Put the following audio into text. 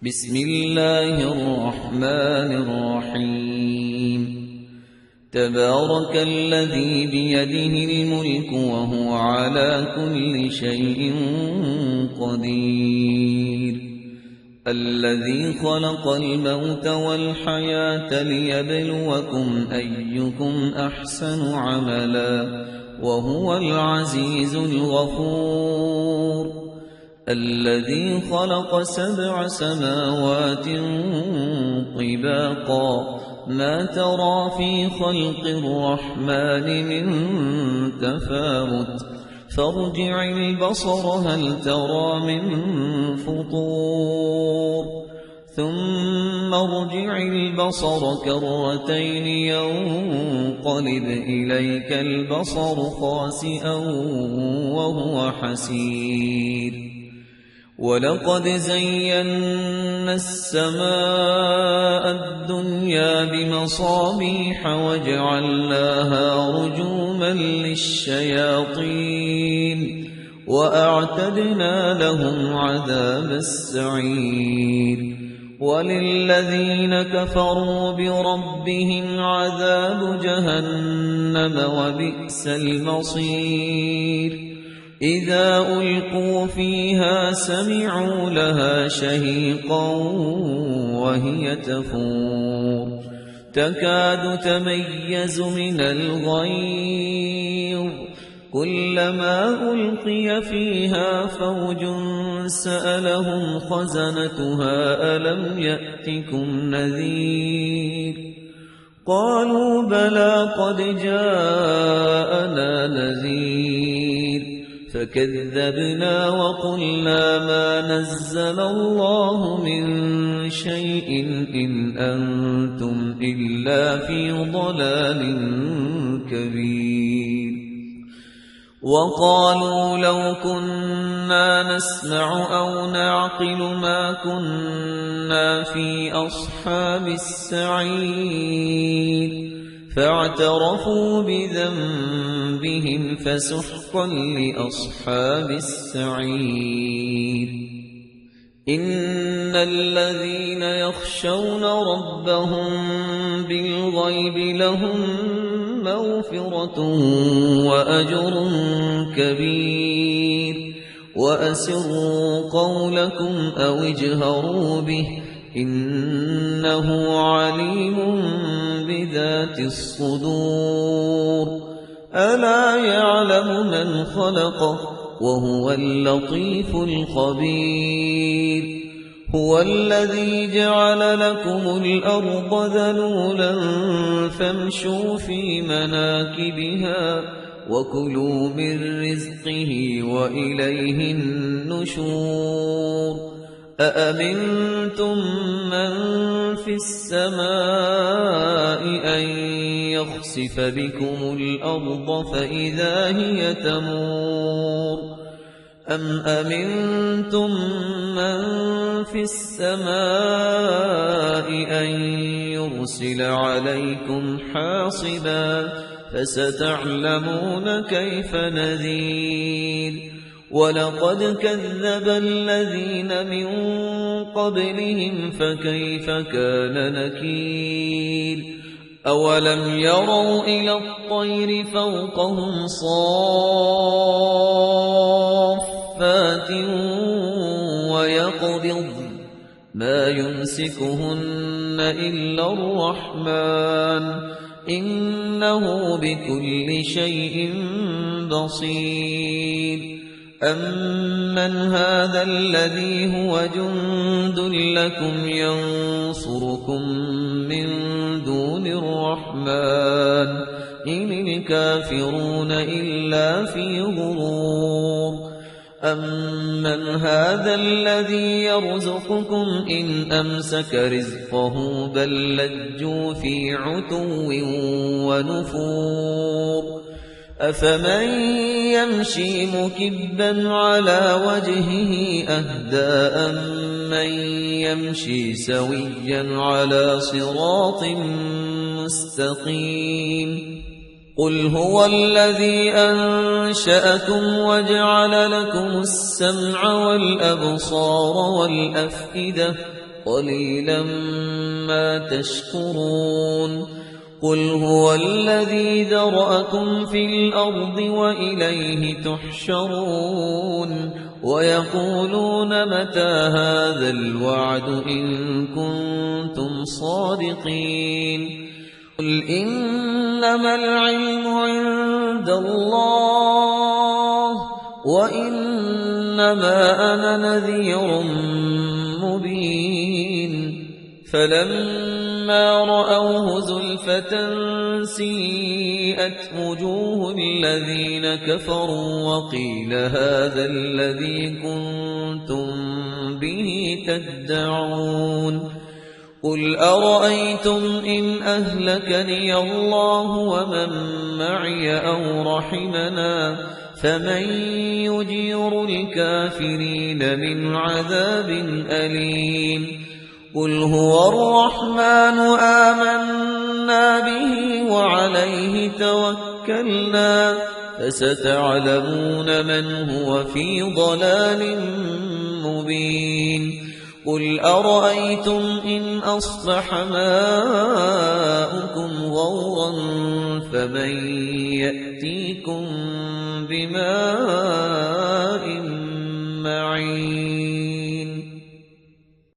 بسم الله الرحمن الرحيم تبارك الذي بيده الملك وهو على كل شيء قدير الذي خلق الموت والحياة ليبلوكم أيكم أحسن عملا وهو العزيز الغفور الذي خلق 7 سماوات طباقا ما ترى في خلق الرحمن من تفاوت فارجع البصر هل ترى من فطور ثم ارجع البصر كرتين ينقلب إليك البصر خاسئا وهو حسير ولقد زينا السماء الدنيا بمصابيح وجعلناها رجوما للشياطين وأعتدنا لهم عذاب السعير وللذين كفروا بربهم عذاب جهنم وبئس المصير إذا ألقوا فيها سمعوا لها شهيقا وهي تفور تكاد تميز من الغيظ كلما ألقي فيها فوج سألهم خزنتها ألم يأتكم نذير قالوا بلى قد جاءنا نذير فكذبنا وقلنا ما نزل الله من شيء إن أنتم إلا في ضلال كبير وقالوا لو كنا نسمع أو نعقل ما كنا في أصحاب السعير فاعترفوا بذنبهم فسحقا لأصحاب السعير إن الذين يخشون ربهم بالغيب لهم مغفرة وأجر كبير وأسروا قولكم أو اجهروا به إنه عليم بذات الصدور ألا يعلم من خلق وهو اللطيف الخبير هو الذي جعل لكم الأرض ذلولا فامشوا في مناكبها وكلوا من رزقه وإليه النشور أأمنتم من في السماء أن يخسف بكم الأرض فإذا هي تمور أم أمنتم من في السماء أن يرسل عليكم حاصبا فستعلمون كيف نذير ولقد كذب الذين من قبلهم فكيف كان نكير أولم يروا إلى الطير فوقهم صافات ويقبض ما يمسكهن إلا الرحمن إنه بكل شيء بصير أمن هذا الذي هو جند لكم ينصركم من دون الرحمن إن الكافرون إلا في غرور أمن هذا الذي يرزقكم إن أمسك رزقه بل لجوا في عتو ونفور أفمن يمشي مكبا على وجهه أهدى أمن يمشي سويا على صراط مستقيم قل هو الذي أنشأكم وجعل لكم السمع والأبصار والأفئدة قليلا ما تشكرون قل هو الذي ذرأكم في الأرض وإليه تحشرون ويقولون متى هذا الوعد إن كنتم صادقين قل إنما العلم عند الله وإنما أنا نذير مبين فلما رأوه زلفة سيئت وجوه الذين كفروا وقيل هذا الذي كنتم به تدعون قل أرأيتم إن أهلكني الله ومن معي أو رحمنا فمن يجير الكافرين من عذاب أليم قل هو الرحمن آمنا به وعليه توكلنا فستعلمون من هو في ضلال مبين قل أرأيتم إن أصبح ماؤكم غورا فمن يأتيكم بماء معين